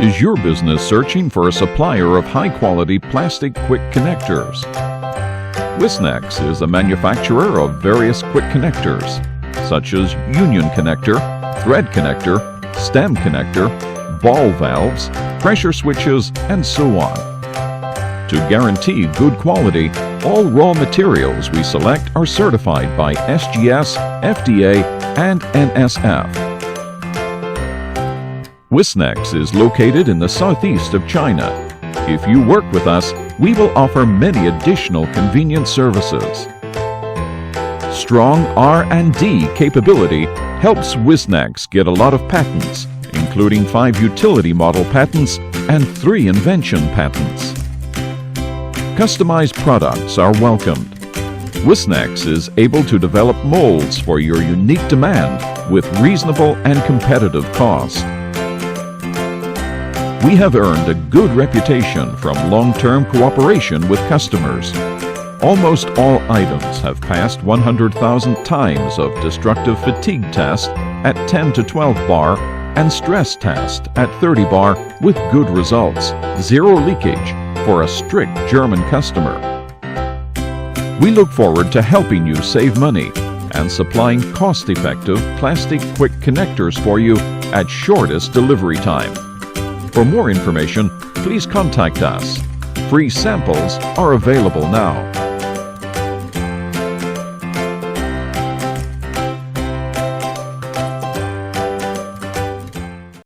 Is your business searching for a supplier of high-quality plastic quick connectors? WISNEX is a manufacturer of various quick connectors, such as union connector, thread connector, stem connector, ball valves, pressure switches, and so on. To guarantee good quality, all raw materials we select are certified by SGS, FDA, and NSF. WISNEX is located in the southeast of China. If you work with us, we will offer many additional convenient services. Strong R&D capability helps WISNEX get a lot of patents, including 5 utility model patents and 3 invention patents. Customized products are welcomed. WISNEX is able to develop molds for your unique demand with reasonable and competitive cost. We have earned a good reputation from long-term cooperation with customers. Almost all items have passed 100,000 times of destructive fatigue test at 10 to 12 bar and stress test at 30 bar with good results, 0 leakage for a strict German customer. We look forward to helping you save money and supplying cost-effective plastic quick connectors for you at shortest delivery time. For more information, please contact us. Free samples are available now.